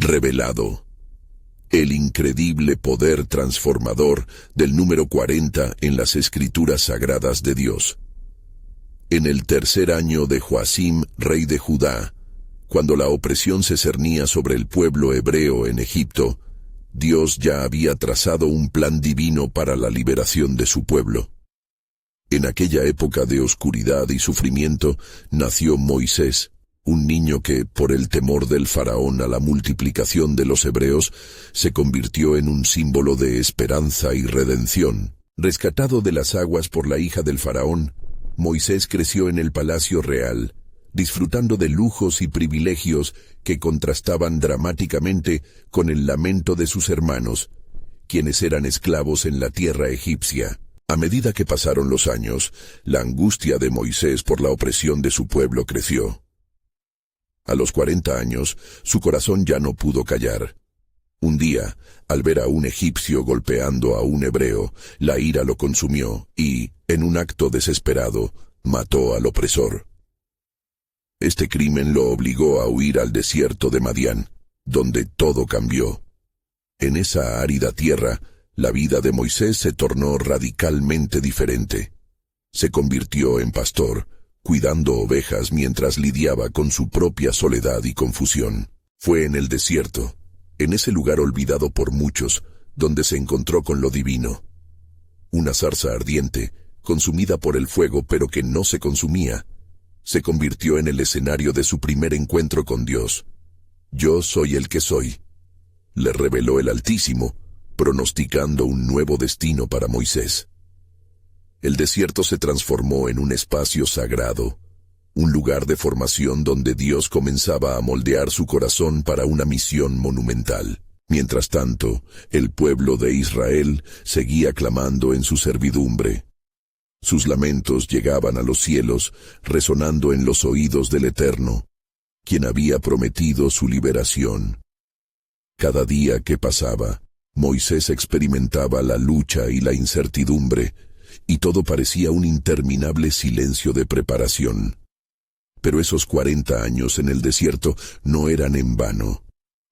Revelado. El increíble poder transformador del número 40 en las Escrituras Sagradas de Dios. En el tercer año de Joacim, rey de Judá, cuando la opresión se cernía sobre el pueblo hebreo en Egipto, Dios ya había trazado un plan divino para la liberación de su pueblo. En aquella época de oscuridad y sufrimiento, nació Moisés, un niño que, por el temor del faraón a la multiplicación de los hebreos, se convirtió en un símbolo de esperanza y redención. Rescatado de las aguas por la hija del faraón, Moisés creció en el palacio real, disfrutando de lujos y privilegios que contrastaban dramáticamente con el lamento de sus hermanos, quienes eran esclavos en la tierra egipcia. A medida que pasaron los años, la angustia de Moisés por la opresión de su pueblo creció. A los 40 años, su corazón ya no pudo callar. Un día, al ver a un egipcio golpeando a un hebreo, la ira lo consumió y, en un acto desesperado, mató al opresor. Este crimen lo obligó a huir al desierto de Madián, donde todo cambió. En esa árida tierra, la vida de Moisés se tornó radicalmente diferente. Se convirtió en pastor, cuidando ovejas mientras lidiaba con su propia soledad y confusión. Fue en el desierto, en ese lugar olvidado por muchos, donde se encontró con lo divino. Una zarza ardiente, consumida por el fuego pero que no se consumía, se convirtió en el escenario de su primer encuentro con Dios. «Yo soy el que soy», le reveló el Altísimo, pronosticando un nuevo destino para Moisés. El desierto se transformó en un espacio sagrado, un lugar de formación donde Dios comenzaba a moldear su corazón para una misión monumental. Mientras tanto, el pueblo de Israel seguía clamando en su servidumbre. Sus lamentos llegaban a los cielos, resonando en los oídos del Eterno, quien había prometido su liberación. Cada día que pasaba, Moisés experimentaba la lucha y la incertidumbre, y todo parecía un interminable silencio de preparación. Pero esos 40 años en el desierto no eran en vano.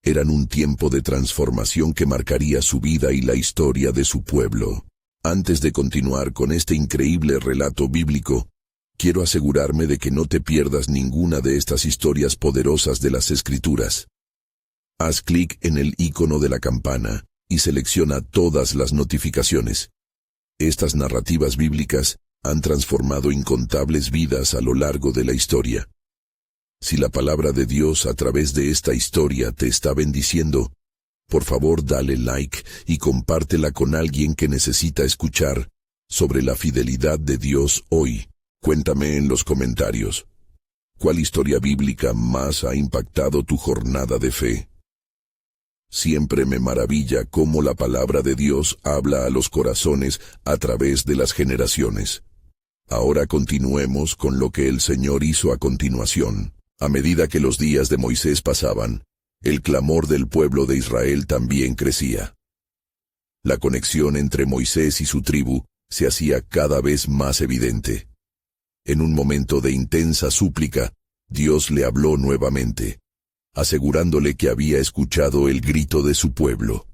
Eran un tiempo de transformación que marcaría su vida y la historia de su pueblo. Antes de continuar con este increíble relato bíblico, quiero asegurarme de que no te pierdas ninguna de estas historias poderosas de las Escrituras. Haz clic en el icono de la campana y selecciona todas las notificaciones. Estas narrativas bíblicas han transformado incontables vidas a lo largo de la historia. Si la palabra de Dios a través de esta historia te está bendiciendo, por favor dale like y compártela con alguien que necesita escuchar sobre la fidelidad de Dios hoy. Cuéntame en los comentarios, ¿cuál historia bíblica más ha impactado tu jornada de fe? Siempre me maravilla cómo la palabra de Dios habla a los corazones a través de las generaciones. Ahora continuemos con lo que el Señor hizo a continuación. A medida que los días de Moisés pasaban, el clamor del pueblo de Israel también crecía. La conexión entre Moisés y su tribu se hacía cada vez más evidente. En un momento de intensa súplica, Dios le habló nuevamente, asegurándole que había escuchado el grito de su pueblo.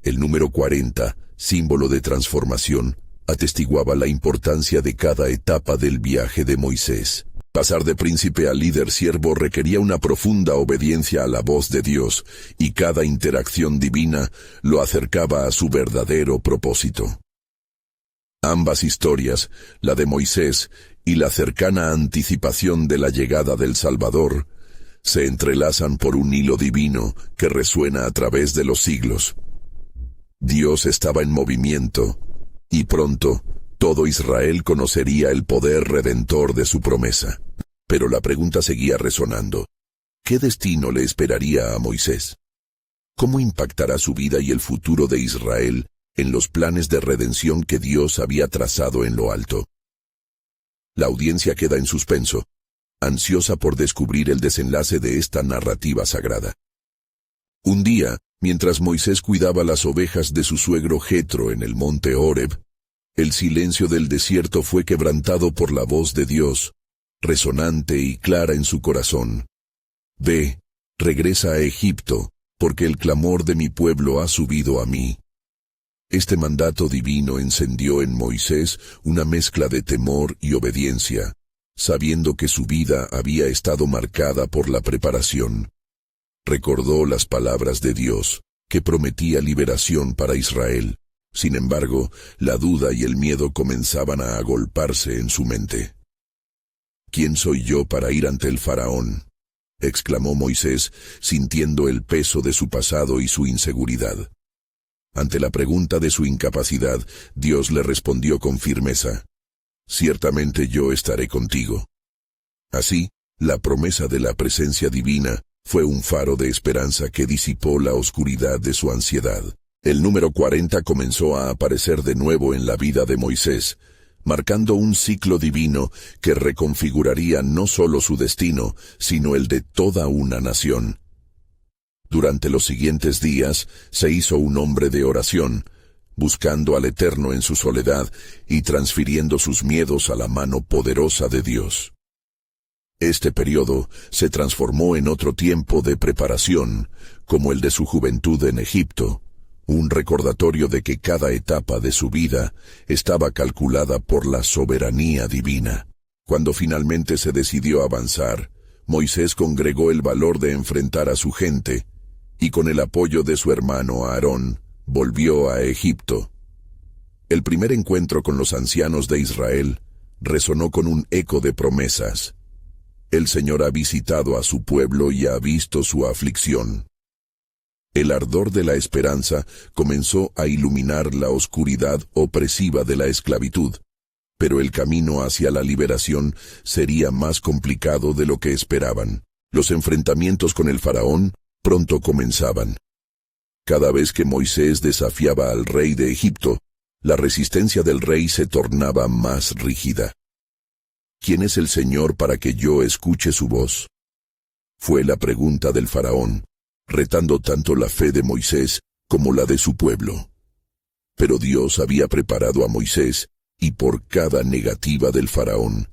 El número 40, símbolo de transformación, atestiguaba la importancia de cada etapa del viaje de Moisés. Pasar de príncipe a líder siervo requería una profunda obediencia a la voz de Dios, y cada interacción divina lo acercaba a su verdadero propósito. Ambas historias, la de Moisés y la cercana anticipación de la llegada del Salvador, se entrelazan por un hilo divino que resuena a través de los siglos. Dios estaba en movimiento, y pronto todo Israel conocería el poder redentor de su promesa. Pero la pregunta seguía resonando. ¿Qué destino le esperaría a Moisés? ¿Cómo impactará su vida y el futuro de Israel en los planes de redención que Dios había trazado en lo alto? La audiencia queda en suspenso, ansiosa por descubrir el desenlace de esta narrativa sagrada. Un día, mientras Moisés cuidaba las ovejas de su suegro Jetro en el monte Horeb, el silencio del desierto fue quebrantado por la voz de Dios, resonante y clara en su corazón. «Ve, regresa a Egipto, porque el clamor de mi pueblo ha subido a mí. Este mandato divino encendió en Moisés una mezcla de temor y obediencia, sabiendo que su vida había estado marcada por la preparación. Recordó las palabras de Dios, que prometía liberación para Israel. Sin embargo, la duda y el miedo comenzaban a agolparse en su mente. ¿Quién soy yo para ir ante el faraón?, exclamó Moisés, sintiendo el peso de su pasado y su inseguridad. Ante la pregunta de su incapacidad, Dios le respondió con firmeza: «Ciertamente yo estaré contigo». Así, la promesa de la presencia divina fue un faro de esperanza que disipó la oscuridad de su ansiedad. El número 40 comenzó a aparecer de nuevo en la vida de Moisés, marcando un ciclo divino que reconfiguraría no solo su destino, sino el de toda una nación. Durante los siguientes días, se hizo un hombre de oración, buscando al Eterno en su soledad y transfiriendo sus miedos a la mano poderosa de Dios. Este periodo se transformó en otro tiempo de preparación, como el de su juventud en Egipto, un recordatorio de que cada etapa de su vida estaba calculada por la soberanía divina. Cuando finalmente se decidió avanzar, Moisés congregó el valor de enfrentar a su gente, y con el apoyo de su hermano Aarón, volvió a Egipto. El primer encuentro con los ancianos de Israel resonó con un eco de promesas. El Señor ha visitado a su pueblo y ha visto su aflicción. El ardor de la esperanza comenzó a iluminar la oscuridad opresiva de la esclavitud, pero el camino hacia la liberación sería más complicado de lo que esperaban. Los enfrentamientos con el faraón pronto comenzaban. Cada vez que Moisés desafiaba al rey de Egipto, la resistencia del rey se tornaba más rígida. ¿Quién es el Señor para que yo escuche su voz?, fue la pregunta del faraón, retando tanto la fe de Moisés como la de su pueblo. Pero Dios había preparado a Moisés, y por cada negativa del faraón,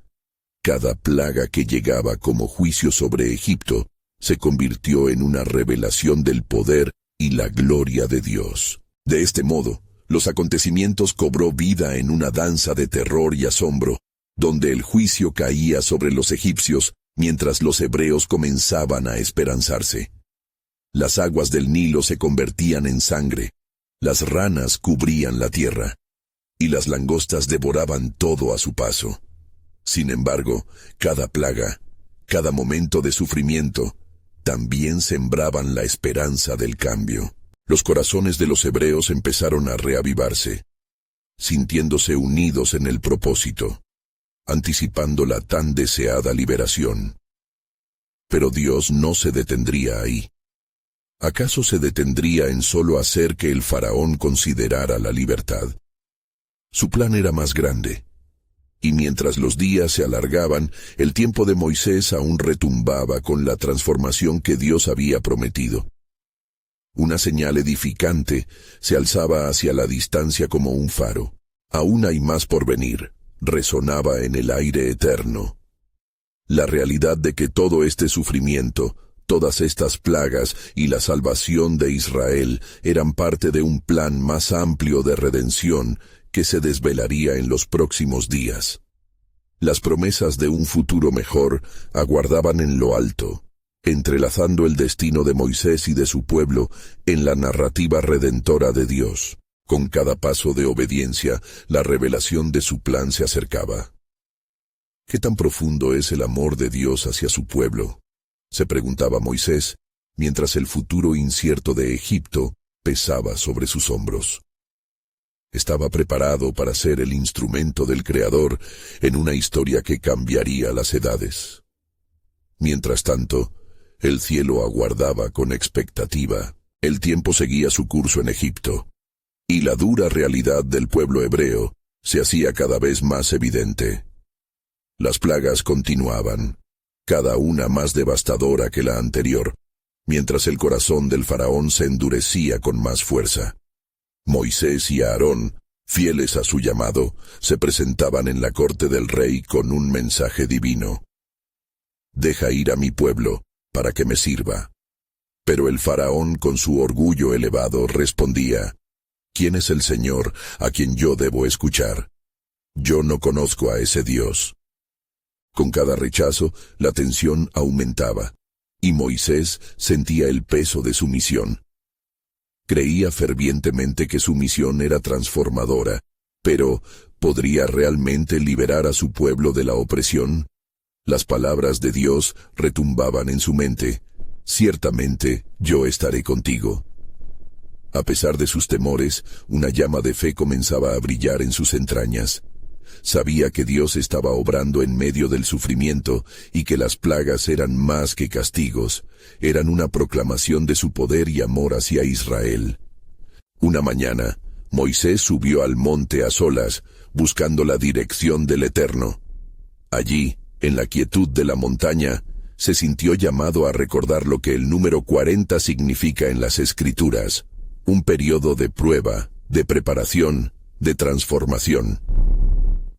cada plaga que llegaba como juicio sobre Egipto, se convirtió en una revelación del poder y la gloria de Dios. De este modo, los acontecimientos cobró vida en una danza de terror y asombro, donde el juicio caía sobre los egipcios, mientras los hebreos comenzaban a esperanzarse. Las aguas del Nilo se convertían en sangre, las ranas cubrían la tierra, y las langostas devoraban todo a su paso. Sin embargo, cada plaga, cada momento de sufrimiento, también sembraban la esperanza del cambio. Los corazones de los hebreos empezaron a reavivarse, sintiéndose unidos en el propósito, anticipando la tan deseada liberación. Pero Dios no se detendría ahí. ¿Acaso se detendría en solo hacer que el faraón considerara la libertad? Su plan era más grande. Y mientras los días se alargaban, el tiempo de Moisés aún retumbaba con la transformación que Dios había prometido. Una señal edificante se alzaba hacia la distancia como un faro. Aún hay más por venir, resonaba en el aire eterno. La realidad de que todo este sufrimiento, todas estas plagas y la salvación de Israel eran parte de un plan más amplio de redención que se desvelaría en los próximos días. Las promesas de un futuro mejor aguardaban en lo alto, entrelazando el destino de Moisés y de su pueblo en la narrativa redentora de Dios. Con cada paso de obediencia, la revelación de su plan se acercaba. ¿Qué tan profundo es el amor de Dios hacia su pueblo?, se preguntaba Moisés, mientras el futuro incierto de Egipto pesaba sobre sus hombros. Estaba preparado para ser el instrumento del Creador en una historia que cambiaría las edades. Mientras tanto, el cielo aguardaba con expectativa. El tiempo seguía su curso en Egipto, y la dura realidad del pueblo hebreo se hacía cada vez más evidente. Las plagas continuaban, cada una más devastadora que la anterior, mientras el corazón del faraón se endurecía con más fuerza. Moisés y Aarón, fieles a su llamado, se presentaban en la corte del rey con un mensaje divino. «Deja ir a mi pueblo, para que me sirva», Pero el faraón, con su orgullo elevado, respondía: ¿Quién es el Señor a quien yo debo escuchar? Yo no conozco a ese Dios. Con cada rechazo, la tensión aumentaba, y Moisés sentía el peso de su misión. Creía fervientemente que su misión era transformadora, pero ¿podría realmente liberar a su pueblo de la opresión? Las palabras de Dios retumbaban en su mente: ciertamente yo estaré contigo. A pesar de sus temores, una llama de fe comenzaba a brillar en sus entrañas. Sabía que Dios estaba obrando en medio del sufrimiento y que las plagas eran más que castigos, eran una proclamación de su poder y amor hacia Israel. Una mañana, Moisés subió al monte a solas, buscando la dirección del Eterno. Allí, en la quietud de la montaña, se sintió llamado a recordar lo que el número 40 significa en las Escrituras: un periodo de prueba, de preparación, de transformación.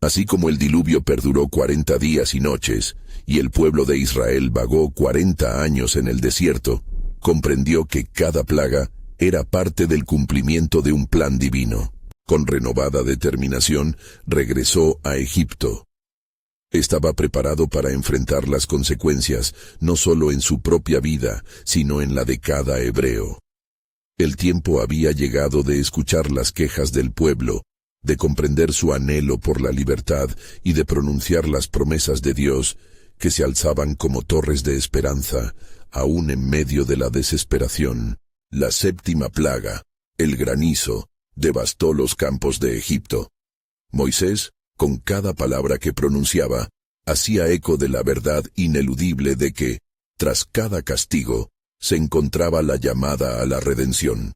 Así como el diluvio perduró 40 días y noches, y el pueblo de Israel vagó 40 años en el desierto, comprendió que cada plaga era parte del cumplimiento de un plan divino. Con renovada determinación, regresó a Egipto. Estaba preparado para enfrentar las consecuencias, no solo en su propia vida, sino en la de cada hebreo. El tiempo había llegado de escuchar las quejas del pueblo, de comprender su anhelo por la libertad y de pronunciar las promesas de Dios que se alzaban como torres de esperanza, aún en medio de la desesperación. La séptima plaga, el granizo, devastó los campos de Egipto. Moisés, con cada palabra que pronunciaba, hacía eco de la verdad ineludible de que, tras cada castigo, se encontraba la llamada a la redención.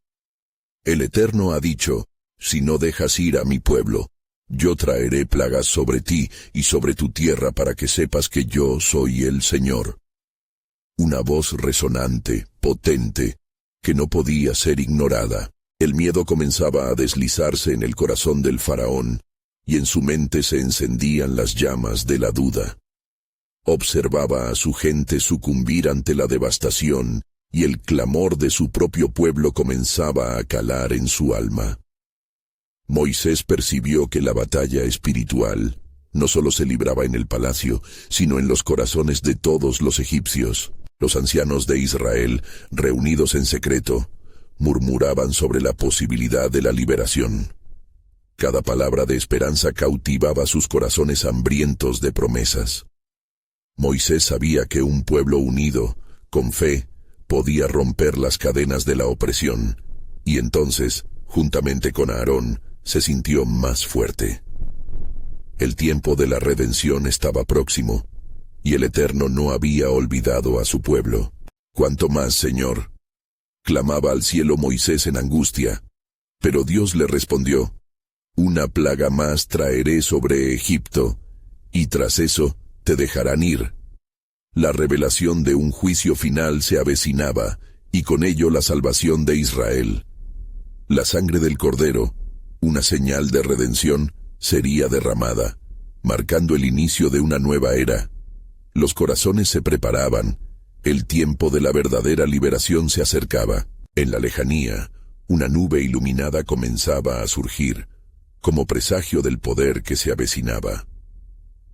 El Eterno ha dicho: si no dejas ir a mi pueblo, yo traeré plagas sobre ti y sobre tu tierra para que sepas que yo soy el Señor. Una voz resonante, potente, que no podía ser ignorada. El miedo comenzaba a deslizarse en el corazón del faraón, y en su mente se encendían las llamas de la duda. Observaba a su gente sucumbir ante la devastación, y el clamor de su propio pueblo comenzaba a calar en su alma. Moisés percibió que la batalla espiritual no solo se libraba en el palacio, sino en los corazones de todos los egipcios. Los ancianos de Israel, reunidos en secreto, murmuraban sobre la posibilidad de la liberación. Cada palabra de esperanza cautivaba sus corazones hambrientos de promesas. Moisés sabía que un pueblo unido, con fe, podía romper las cadenas de la opresión, y entonces, juntamente con Aarón, se sintió más fuerte. El tiempo de la redención estaba próximo, y el Eterno no había olvidado a su pueblo. «¿Cuánto más, Señor?», clamaba al cielo Moisés en angustia, pero Dios le respondió: «Una plaga más traeré sobre Egipto, y tras eso te dejarán ir». La revelación de un juicio final se avecinaba, y con ello la salvación de Israel. La sangre del Cordero, una señal de redención, sería derramada, marcando el inicio de una nueva era. Los corazones se preparaban, el tiempo de la verdadera liberación se acercaba. En la lejanía, una nube iluminada comenzaba a surgir, como presagio del poder que se avecinaba.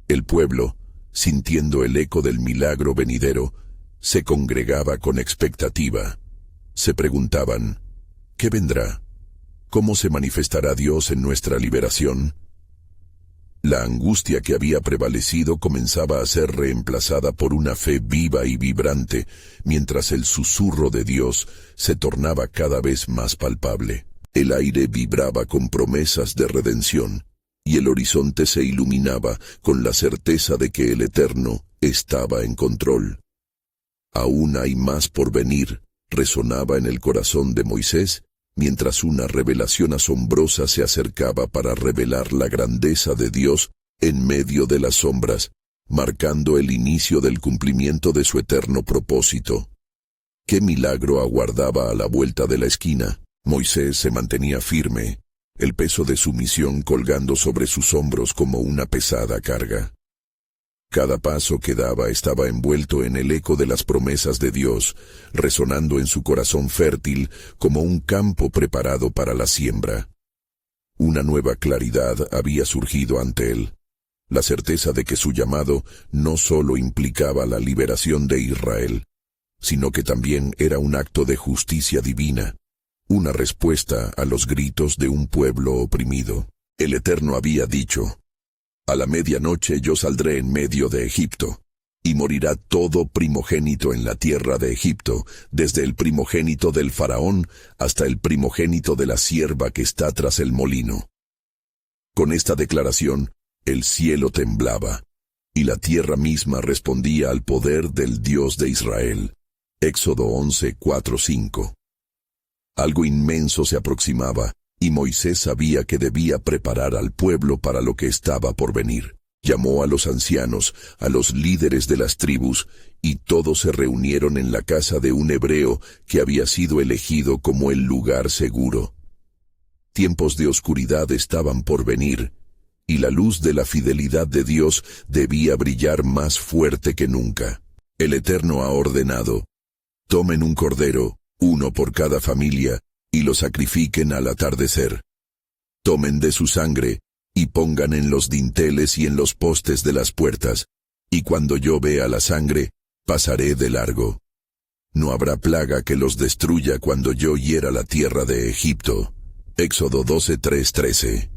El pueblo, sintiendo el eco del milagro venidero, se congregaba con expectativa. Se preguntaban: ¿qué vendrá? ¿Cómo se manifestará Dios en nuestra liberación? La angustia que había prevalecido comenzaba a ser reemplazada por una fe viva y vibrante, mientras el susurro de Dios se tornaba cada vez más palpable. El aire vibraba con promesas de redención, y el horizonte se iluminaba con la certeza de que el Eterno estaba en control. «Aún hay más por venir», resonaba en el corazón de Moisés, mientras una revelación asombrosa se acercaba para revelar la grandeza de Dios en medio de las sombras, marcando el inicio del cumplimiento de su eterno propósito. ¿Qué milagro aguardaba a la vuelta de la esquina? Moisés se mantenía firme, el peso de su misión colgando sobre sus hombros como una pesada carga. Cada paso que daba estaba envuelto en el eco de las promesas de Dios, resonando en su corazón fértil como un campo preparado para la siembra. Una nueva claridad había surgido ante él, la certeza de que su llamado no solo implicaba la liberación de Israel, sino que también era un acto de justicia divina, una respuesta a los gritos de un pueblo oprimido. El Eterno había dicho: «A la medianoche yo saldré en medio de Egipto, y morirá todo primogénito en la tierra de Egipto, desde el primogénito del faraón hasta el primogénito de la sierva que está tras el molino». Con esta declaración, el cielo temblaba, y la tierra misma respondía al poder del Dios de Israel. Éxodo 11:4-5. Algo inmenso se aproximaba, y Moisés sabía que debía preparar al pueblo para lo que estaba por venir. Llamó a los ancianos, a los líderes de las tribus, y todos se reunieron en la casa de un hebreo que había sido elegido como el lugar seguro. Tiempos de oscuridad estaban por venir, y la luz de la fidelidad de Dios debía brillar más fuerte que nunca. El Eterno ha ordenado: «Tomen un cordero, uno por cada familia, y lo sacrifiquen al atardecer. Tomen de su sangre, y pongan en los dinteles y en los postes de las puertas, y cuando yo vea la sangre, pasaré de largo. No habrá plaga que los destruya cuando yo hiera la tierra de Egipto». Éxodo 12:3-13.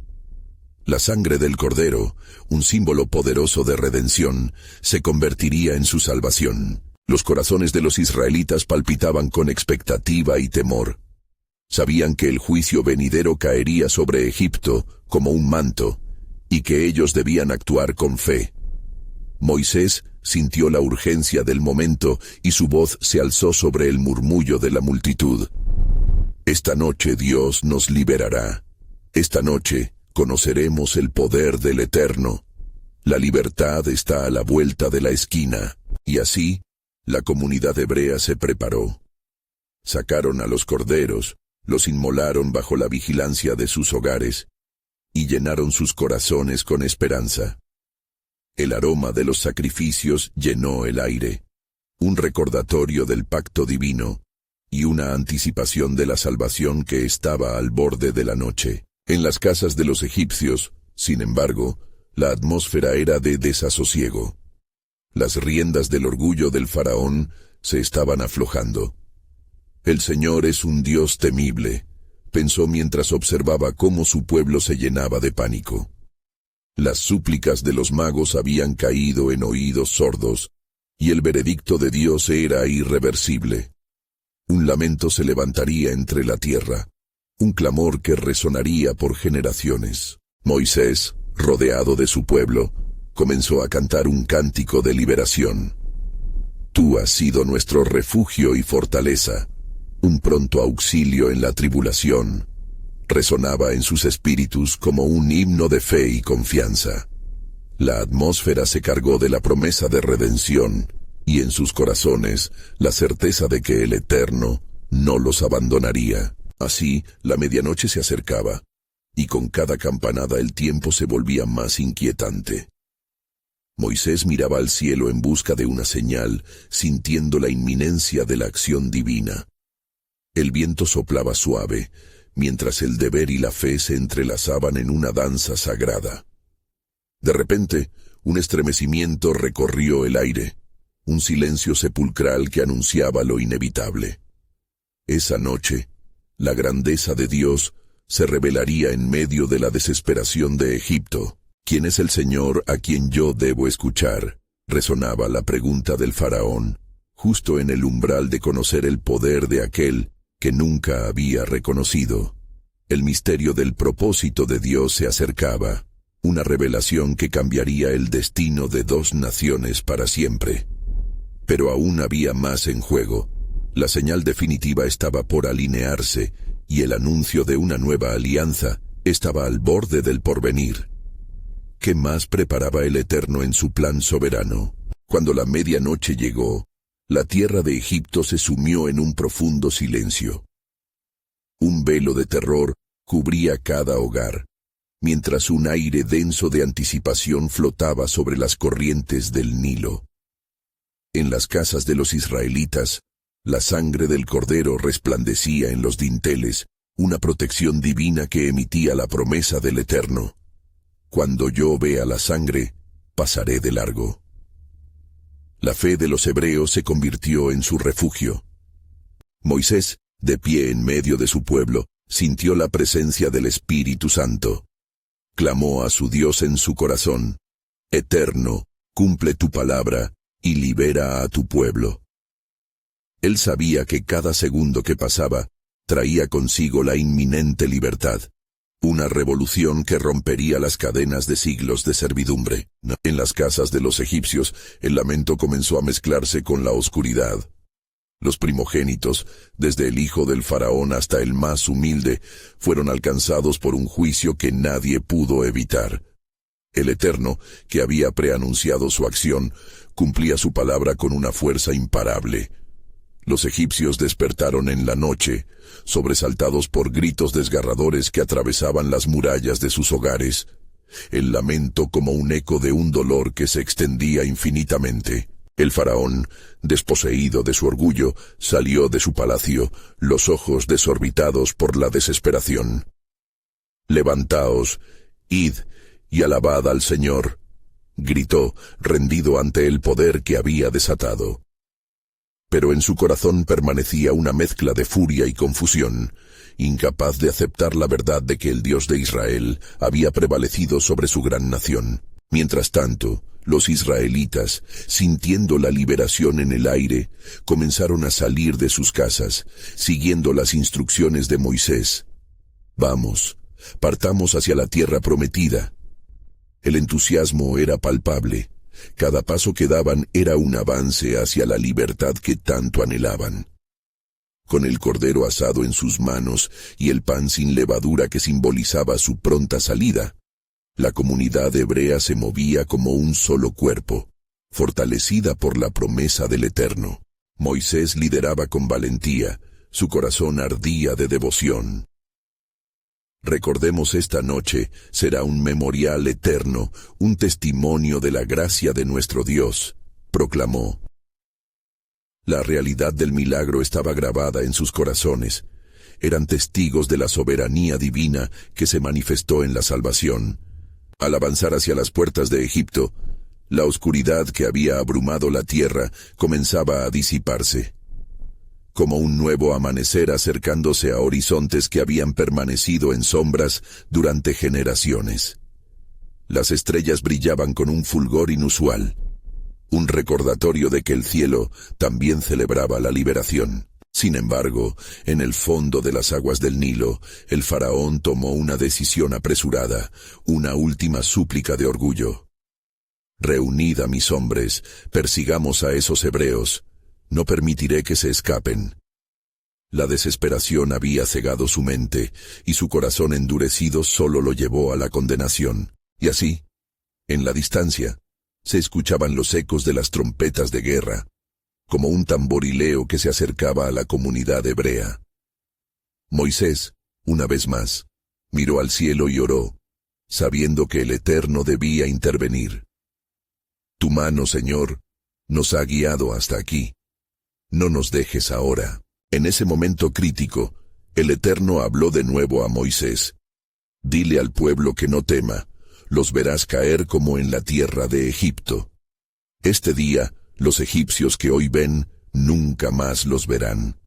La sangre del cordero, un símbolo poderoso de redención, se convertiría en su salvación. Los corazones de los israelitas palpitaban con expectativa y temor. Sabían que el juicio venidero caería sobre Egipto como un manto, y que ellos debían actuar con fe. Moisés sintió la urgencia del momento y su voz se alzó sobre el murmullo de la multitud. «Esta noche Dios nos liberará. Esta noche conoceremos el poder del Eterno. La libertad está a la vuelta de la esquina». Y así, la comunidad hebrea se preparó. Sacaron a los corderos, los inmolaron bajo la vigilancia de sus hogares, y llenaron sus corazones con esperanza. El aroma de los sacrificios llenó el aire, un recordatorio del pacto divino, y una anticipación de la salvación que estaba al borde de la noche. En las casas de los egipcios, sin embargo, la atmósfera era de desasosiego. Las riendas del orgullo del faraón se estaban aflojando. «El Señor es un Dios temible», pensó mientras observaba cómo su pueblo se llenaba de pánico. Las súplicas de los magos habían caído en oídos sordos, y el veredicto de Dios era irreversible. Un lamento se levantaría entre la tierra, un clamor que resonaría por generaciones. Moisés, rodeado de su pueblo, comenzó a cantar un cántico de liberación. «Tú has sido nuestro refugio y fortaleza, un pronto auxilio en la tribulación», resonaba en sus espíritus como un himno de fe y confianza. La atmósfera se cargó de la promesa de redención, y en sus corazones la certeza de que el Eterno no los abandonaría. Así, la medianoche se acercaba, y con cada campanada el tiempo se volvía más inquietante. Moisés miraba al cielo en busca de una señal, sintiendo la inminencia de la acción divina. El viento soplaba suave, mientras el deber y la fe se entrelazaban en una danza sagrada. De repente, un estremecimiento recorrió el aire, un silencio sepulcral que anunciaba lo inevitable. Esa noche, la grandeza de Dios se revelaría en medio de la desesperación de Egipto. «¿Quién es el Señor a quien yo debo escuchar?», resonaba la pregunta del faraón, justo en el umbral de conocer el poder de aquel que nunca había reconocido. El misterio del propósito de Dios se acercaba, una revelación que cambiaría el destino de dos naciones para siempre. Pero aún había más en juego. La señal definitiva estaba por alinearse, y el anuncio de una nueva alianza estaba al borde del porvenir. ¿Qué más preparaba el Eterno en su plan soberano? Cuando la medianoche llegó, la tierra de Egipto se sumió en un profundo silencio. Un velo de terror cubría cada hogar, mientras un aire denso de anticipación flotaba sobre las corrientes del Nilo. En las casas de los israelitas, la sangre del cordero resplandecía en los dinteles, una protección divina que emitía la promesa del Eterno. Cuando yo vea la sangre, pasaré de largo. La fe de los hebreos se convirtió en su refugio. Moisés, de pie en medio de su pueblo, sintió la presencia del Espíritu Santo. Clamó a su Dios en su corazón: Eterno, cumple tu palabra y libera a tu pueblo. Él sabía que cada segundo que pasaba traía consigo la inminente libertad, una revolución que rompería las cadenas de siglos de servidumbre. En las casas de los egipcios, el lamento comenzó a mezclarse con la oscuridad. Los primogénitos, desde el hijo del faraón hasta el más humilde, fueron alcanzados por un juicio que nadie pudo evitar. El Eterno, que había preanunciado su acción, cumplía su palabra con una fuerza imparable. Los egipcios despertaron en la noche, sobresaltados por gritos desgarradores que atravesaban las murallas de sus hogares, el lamento como un eco de un dolor que se extendía infinitamente. El faraón, desposeído de su orgullo, salió de su palacio, los ojos desorbitados por la desesperación. «Levantaos, id y alabad al Señor», gritó, rendido ante el poder que había desatado. Pero en su corazón permanecía una mezcla de furia y confusión, incapaz de aceptar la verdad de que el Dios de Israel había prevalecido sobre su gran nación. Mientras tanto, los israelitas, sintiendo la liberación en el aire, comenzaron a salir de sus casas, siguiendo las instrucciones de Moisés. «Vamos, partamos hacia la tierra prometida». El entusiasmo era palpable. Cada paso que daban era un avance hacia la libertad que tanto anhelaban. Con el cordero asado en sus manos y el pan sin levadura que simbolizaba su pronta salida, la comunidad hebrea se movía como un solo cuerpo, fortalecida por la promesa del Eterno. Moisés lideraba con valentía, su corazón ardía de devoción. Recordemos esta noche, será un memorial eterno, un testimonio de la gracia de nuestro Dios, proclamó. La realidad del milagro estaba grabada en sus corazones. Eran testigos de la soberanía divina que se manifestó en la salvación. Al avanzar hacia las puertas de Egipto, la oscuridad que había abrumado la tierra comenzaba a disiparse. Como un nuevo amanecer acercándose a horizontes que habían permanecido en sombras durante generaciones. Las estrellas brillaban con un fulgor inusual, un recordatorio de que el cielo también celebraba la liberación. Sin embargo, en el fondo de las aguas del Nilo, el faraón tomó una decisión apresurada, una última súplica de orgullo. «Reunid a mis hombres, persigamos a esos hebreos. No permitiré que se escapen». La desesperación había cegado su mente, y su corazón endurecido solo lo llevó a la condenación. Y así, en la distancia, se escuchaban los ecos de las trompetas de guerra, como un tamborileo que se acercaba a la comunidad hebrea. Moisés, una vez más, miró al cielo y oró, sabiendo que el Eterno debía intervenir. «Tu mano, Señor, nos ha guiado hasta aquí. No nos dejes ahora». En ese momento crítico, el Eterno habló de nuevo a Moisés. «Dile al pueblo que no tema, los verás caer como en la tierra de Egipto. Este día, los egipcios que hoy ven, nunca más los verán».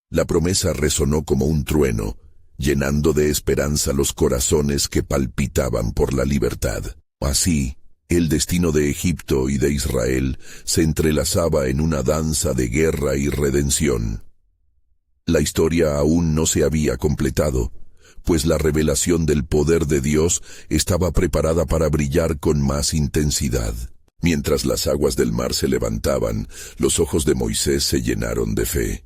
La promesa resonó como un trueno, llenando de esperanza los corazones que palpitaban por la libertad. Así, el destino de Egipto y de Israel se entrelazaba en una danza de guerra y redención. La historia aún no se había completado, pues la revelación del poder de Dios estaba preparada para brillar con más intensidad. Mientras las aguas del mar se levantaban, los ojos de Moisés se llenaron de fe.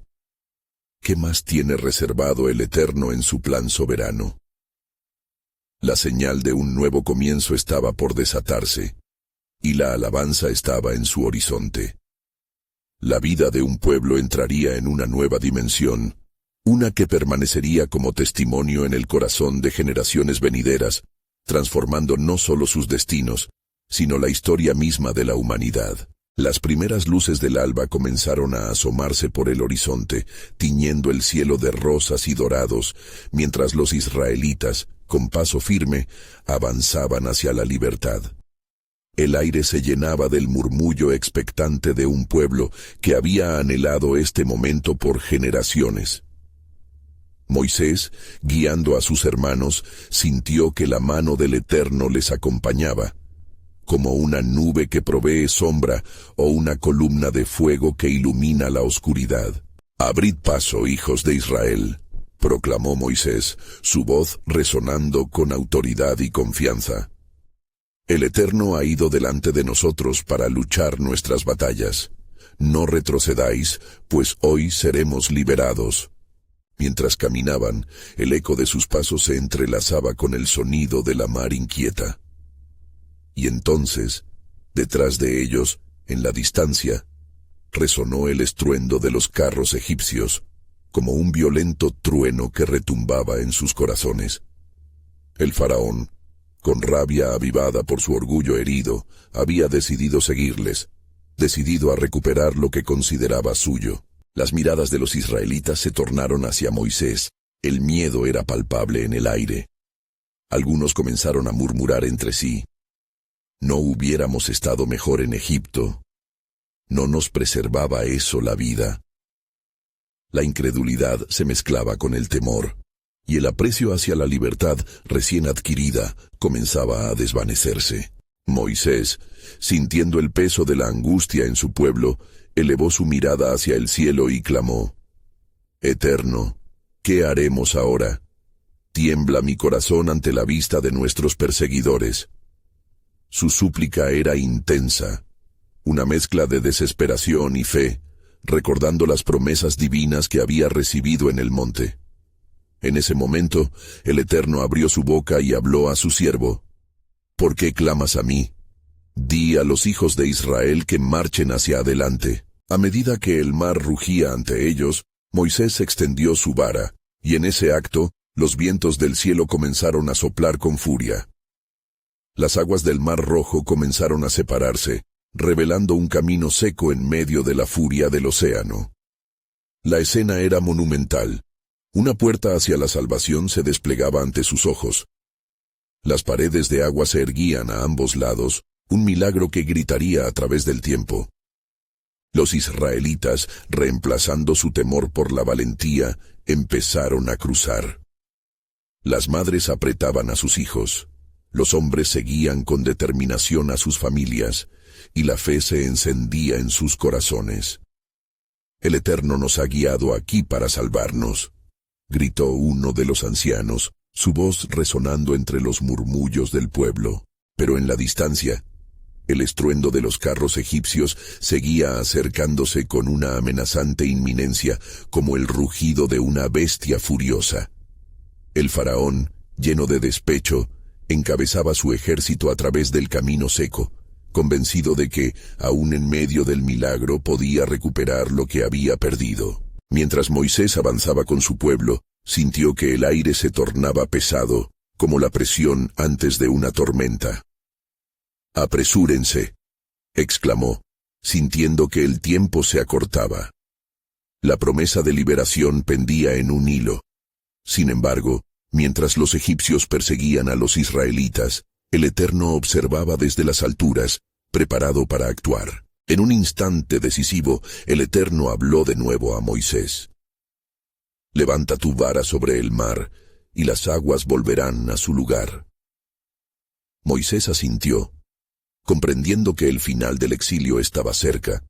¿Qué más tiene reservado el Eterno en su plan soberano? La señal de un nuevo comienzo estaba por desatarse, y la alabanza estaba en su horizonte. La vida de un pueblo entraría en una nueva dimensión, una que permanecería como testimonio en el corazón de generaciones venideras, transformando no solo sus destinos, sino la historia misma de la humanidad. Las primeras luces del alba comenzaron a asomarse por el horizonte, tiñendo el cielo de rosas y dorados, mientras los israelitas, con paso firme, avanzaban hacia la libertad. El aire se llenaba del murmullo expectante de un pueblo que había anhelado este momento por generaciones. Moisés, guiando a sus hermanos, sintió que la mano del Eterno les acompañaba, como una nube que provee sombra o una columna de fuego que ilumina la oscuridad. «Abrid paso, hijos de Israel», proclamó Moisés, su voz resonando con autoridad y confianza. «El Eterno ha ido delante de nosotros para luchar nuestras batallas. No retrocedáis, pues hoy seremos liberados». Mientras caminaban, el eco de sus pasos se entrelazaba con el sonido de la mar inquieta. Y entonces, detrás de ellos, en la distancia, resonó el estruendo de los carros egipcios, como un violento trueno que retumbaba en sus corazones. El faraón, con rabia avivada por su orgullo herido, había decidido seguirles, decidido a recuperar lo que consideraba suyo. Las miradas de los israelitas se tornaron hacia Moisés. El miedo era palpable en el aire. Algunos comenzaron a murmurar entre sí: «¿No hubiéramos estado mejor en Egipto? ¿No nos preservaba eso la vida?». La incredulidad se mezclaba con el temor, y el aprecio hacia la libertad recién adquirida comenzaba a desvanecerse. Moisés, sintiendo el peso de la angustia en su pueblo, elevó su mirada hacia el cielo y clamó: «Eterno, ¿qué haremos ahora? Tiembla mi corazón ante la vista de nuestros perseguidores». Su súplica era intensa, una mezcla de desesperación y fe, recordando las promesas divinas que había recibido en el monte. En ese momento, el Eterno abrió su boca y habló a su siervo: «¿Por qué clamas a mí? Di a los hijos de Israel que marchen hacia adelante». A medida que el mar rugía ante ellos, Moisés extendió su vara, y en ese acto, los vientos del cielo comenzaron a soplar con furia. Las aguas del Mar Rojo comenzaron a separarse, revelando un camino seco en medio de la furia del océano. La escena era monumental. Una puerta hacia la salvación se desplegaba ante sus ojos. Las paredes de agua se erguían a ambos lados, un milagro que gritaría a través del tiempo. Los israelitas, reemplazando su temor por la valentía, empezaron a cruzar. Las madres apretaban a sus hijos, los hombres seguían con determinación a sus familias, y la fe se encendía en sus corazones. «El Eterno nos ha guiado aquí para salvarnos», gritó uno de los ancianos, su voz resonando entre los murmullos del pueblo. Pero en la distancia, el estruendo de los carros egipcios seguía acercándose con una amenazante inminencia, como el rugido de una bestia furiosa. El faraón, lleno de despecho, encabezaba su ejército a través del camino seco, convencido de que, aún en medio del milagro, podía recuperar lo que había perdido. Mientras Moisés avanzaba con su pueblo, sintió que el aire se tornaba pesado, como la presión antes de una tormenta. «Apresúrense», exclamó, sintiendo que el tiempo se acortaba. La promesa de liberación pendía en un hilo. Sin embargo, mientras los egipcios perseguían a los israelitas, el Eterno observaba desde las alturas, preparado para actuar. En un instante decisivo, el Eterno habló de nuevo a Moisés: «Levanta tu vara sobre el mar, y las aguas volverán a su lugar». Moisés asintió, comprendiendo que el final del exilio estaba cerca,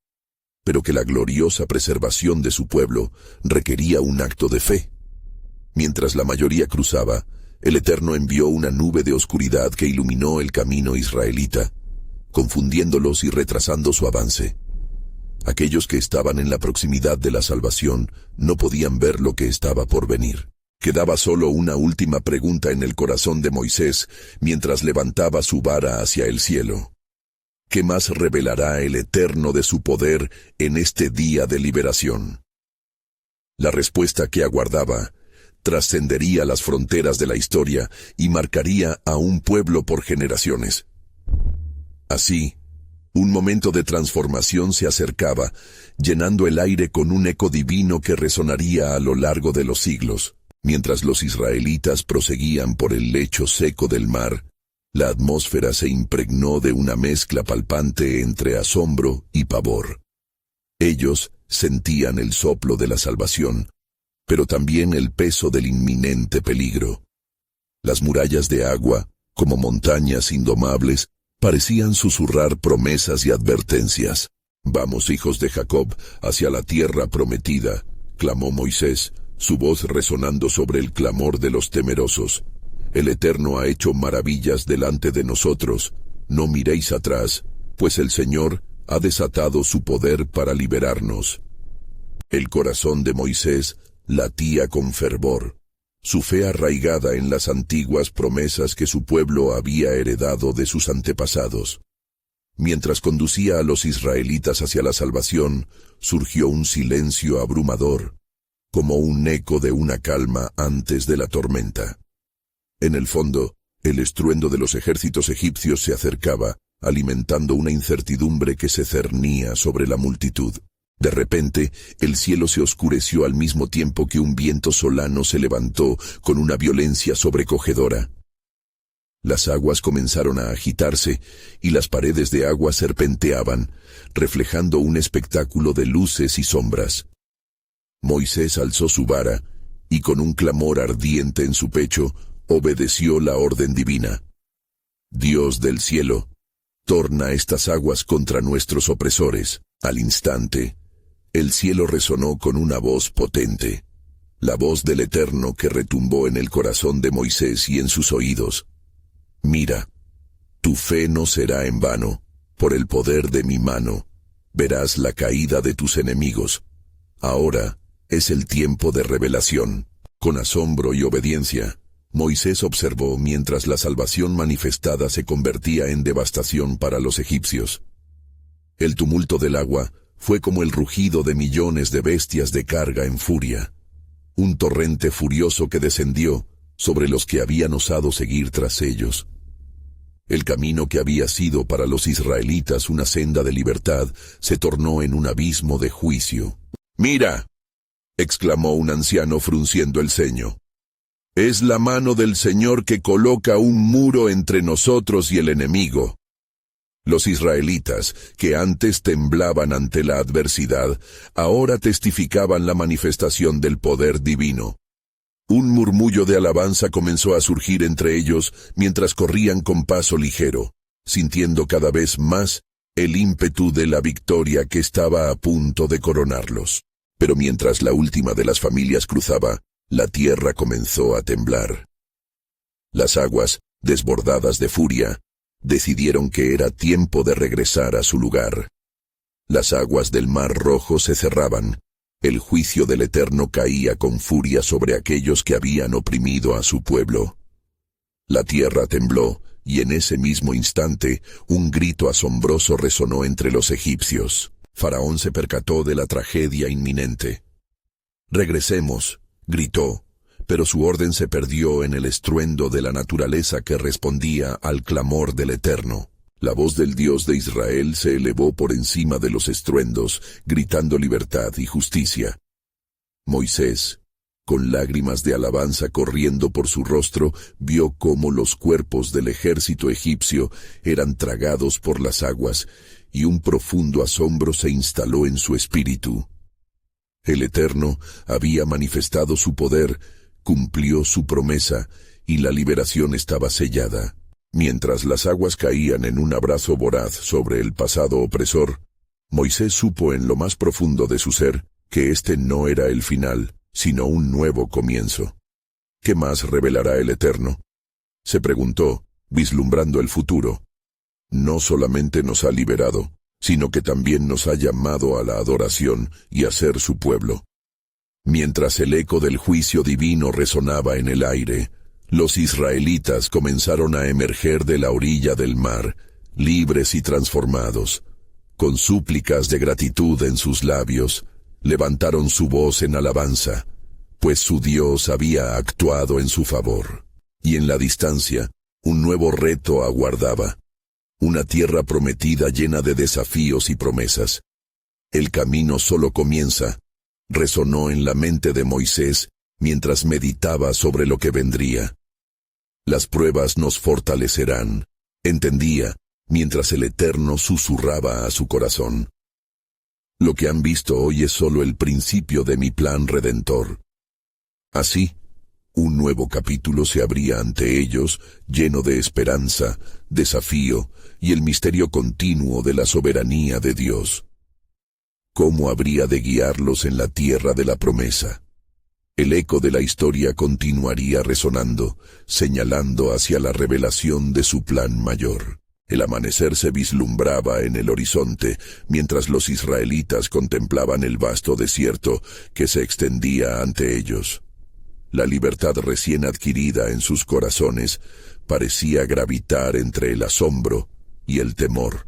pero que la gloriosa preservación de su pueblo requería un acto de fe. Mientras la mayoría cruzaba, el Eterno envió una nube de oscuridad que iluminó el camino israelita, confundiéndolos y retrasando su avance. Aquellos que estaban en la proximidad de la salvación no podían ver lo que estaba por venir. Quedaba solo una última pregunta en el corazón de Moisés mientras levantaba su vara hacia el cielo: ¿qué más revelará el Eterno de su poder en este día de liberación? La respuesta que aguardaba trascendería las fronteras de la historia y marcaría a un pueblo por generaciones. Así, un momento de transformación se acercaba, llenando el aire con un eco divino que resonaría a lo largo de los siglos. Mientras los israelitas proseguían por el lecho seco del mar, la atmósfera se impregnó de una mezcla palpante entre asombro y pavor. Ellos sentían el soplo de la salvación, pero también el peso del inminente peligro. Las murallas de agua, como montañas indomables, parecían susurrar promesas y advertencias. «Vamos, hijos de Jacob, hacia la tierra prometida», clamó Moisés, su voz resonando sobre el clamor de los temerosos. «El Eterno ha hecho maravillas delante de nosotros. No miréis atrás, pues el Señor ha desatado su poder para liberarnos». El corazón de Moisés latía con fervor, su fe arraigada en las antiguas promesas que su pueblo había heredado de sus antepasados. Mientras conducía a los israelitas hacia la salvación, surgió un silencio abrumador, como un eco de una calma antes de la tormenta. En el fondo, el estruendo de los ejércitos egipcios se acercaba, alimentando una incertidumbre que se cernía sobre la multitud. De repente, el cielo se oscureció al mismo tiempo que un viento solano se levantó con una violencia sobrecogedora. Las aguas comenzaron a agitarse y las paredes de agua serpenteaban, reflejando un espectáculo de luces y sombras. Moisés alzó su vara y con un clamor ardiente en su pecho, obedeció la orden divina. «Dios del cielo, torna estas aguas contra nuestros opresores». Al instante, el cielo resonó con una voz potente, la voz del Eterno que retumbó en el corazón de Moisés y en sus oídos. «Mira, tu fe no será en vano, por el poder de mi mano, verás la caída de tus enemigos. Ahora es el tiempo de revelación». Con asombro y obediencia, Moisés observó mientras la salvación manifestada se convertía en devastación para los egipcios. El tumulto del agua fue como el rugido de millones de bestias de carga en furia, un torrente furioso que descendió sobre los que habían osado seguir tras ellos. El camino que había sido para los israelitas una senda de libertad se tornó en un abismo de juicio. «¡Mira!», exclamó un anciano frunciendo el ceño. «Es la mano del Señor que coloca un muro entre nosotros y el enemigo». Los israelitas, que antes temblaban ante la adversidad, ahora testificaban la manifestación del poder divino. Un murmullo de alabanza comenzó a surgir entre ellos mientras corrían con paso ligero, sintiendo cada vez más el ímpetu de la victoria que estaba a punto de coronarlos. Pero mientras la última de las familias cruzaba, la tierra comenzó a temblar. Las aguas, desbordadas de furia, decidieron que era tiempo de regresar a su lugar. Las aguas del Mar Rojo se cerraban. El juicio del Eterno caía con furia sobre aquellos que habían oprimido a su pueblo. La tierra tembló, y en ese mismo instante, un grito asombroso resonó entre los egipcios. Faraón se percató de la tragedia inminente. «Regresemos», gritó, pero su orden se perdió en el estruendo de la naturaleza que respondía al clamor del Eterno. La voz del Dios de Israel se elevó por encima de los estruendos, gritando libertad y justicia. Moisés, con lágrimas de alabanza corriendo por su rostro, vio cómo los cuerpos del ejército egipcio eran tragados por las aguas, y un profundo asombro se instaló en su espíritu. El Eterno había manifestado su poder, cumplió su promesa, y la liberación estaba sellada. Mientras las aguas caían en un abrazo voraz sobre el pasado opresor, Moisés supo en lo más profundo de su ser que este no era el final, sino un nuevo comienzo. ¿Qué más revelará el Eterno?, se preguntó, vislumbrando el futuro. No solamente nos ha liberado, sino que también nos ha llamado a la adoración y a ser su pueblo. Mientras el eco del juicio divino resonaba en el aire, los israelitas comenzaron a emerger de la orilla del mar, libres y transformados. Con súplicas de gratitud en sus labios, levantaron su voz en alabanza. pues su Dios había actuado en su favor. Y en la distancia, un nuevo reto aguardaba. Una tierra prometida llena de desafíos y promesas. El camino solo comienza, resonó en la mente de Moisés mientras meditaba sobre lo que vendría. Las pruebas nos fortalecerán, entendía, mientras el Eterno susurraba a su corazón. Lo que han visto hoy es solo el principio de mi plan redentor. Así, un nuevo capítulo se abría ante ellos, lleno de esperanza, desafío y el misterio continuo de la soberanía de Dios. ¿Cómo habría de guiarlos en la tierra de la promesa? El eco de la historia continuaría resonando, señalando hacia la revelación de su plan mayor. El amanecer se vislumbraba en el horizonte, mientras los israelitas contemplaban el vasto desierto que se extendía ante ellos. La libertad recién adquirida en sus corazones parecía gravitar entre el asombro y el temor.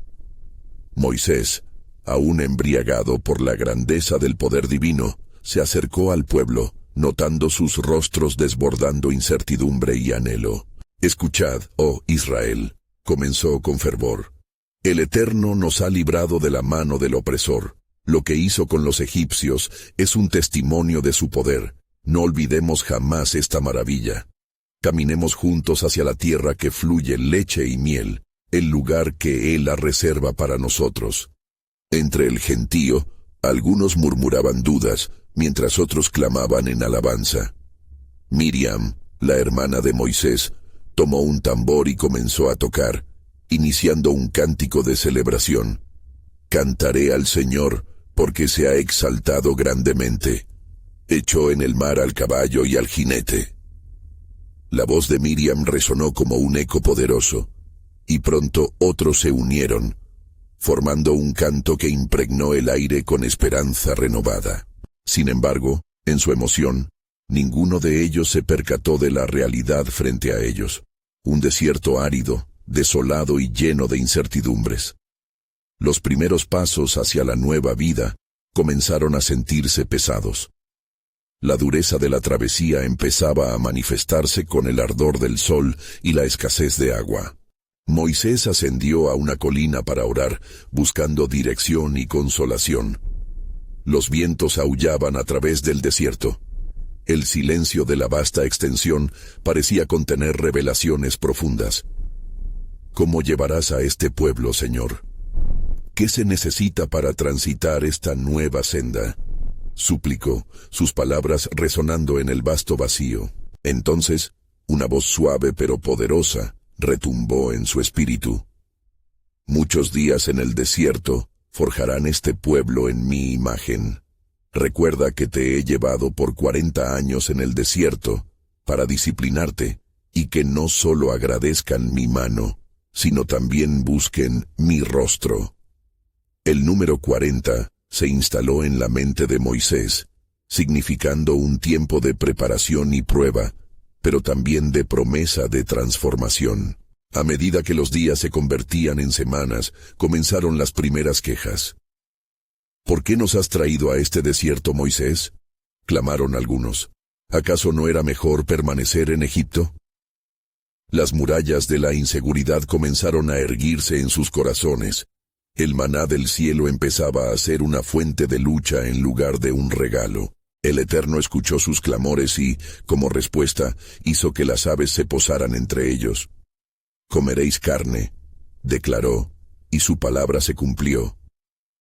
Moisés, aún embriagado por la grandeza del poder divino, se acercó al pueblo, notando sus rostros desbordando incertidumbre y anhelo. «Escuchad, oh Israel», comenzó con fervor. «El Eterno nos ha librado de la mano del opresor. Lo que hizo con los egipcios es un testimonio de su poder. No olvidemos jamás esta maravilla. Caminemos juntos hacia la tierra que fluye leche y miel, el lugar que Él la reserva para nosotros». Entre el gentío, algunos murmuraban dudas, mientras otros clamaban en alabanza. Miriam, la hermana de Moisés, tomó un tambor y comenzó a tocar, iniciando un cántico de celebración. «Cantaré al Señor, porque se ha exaltado grandemente. Echó en el mar al caballo y al jinete». La voz de Miriam resonó como un eco poderoso, y pronto otros se unieron, formando un canto que impregnó el aire con esperanza renovada. Sin embargo, en su emoción, ninguno de ellos se percató de la realidad frente a ellos. Un desierto árido, desolado y lleno de incertidumbres. Los primeros pasos hacia la nueva vida comenzaron a sentirse pesados. La dureza de la travesía empezaba a manifestarse con el ardor del sol y la escasez de agua. Moisés ascendió a una colina para orar, buscando dirección y consolación. Los vientos aullaban a través del desierto. El silencio de la vasta extensión parecía contener revelaciones profundas. ¿Cómo llevarás a este pueblo, Señor? ¿Qué se necesita para transitar esta nueva senda?, suplicó, sus palabras resonando en el vasto vacío. Entonces, una voz suave pero poderosa retumbó en su espíritu. «Muchos días en el desierto forjarán este pueblo en mi imagen. Recuerda que te he llevado por 40 años en el desierto para disciplinarte, y que no solo agradezcan mi mano, sino también busquen mi rostro». El número 40 se instaló en la mente de Moisés, significando un tiempo de preparación y prueba, pero también de promesa de transformación. A medida que los días se convertían en semanas, comenzaron las primeras quejas. «¿Por qué nos has traído a este desierto, Moisés?», clamaron algunos. «¿Acaso no era mejor permanecer en Egipto?». Las murallas de la inseguridad comenzaron a erguirse en sus corazones. El maná del cielo empezaba a ser una fuente de lucha en lugar de un regalo. El Eterno escuchó sus clamores y, como respuesta, hizo que las aves se posaran entre ellos. «Comeréis carne», declaró, y su palabra se cumplió.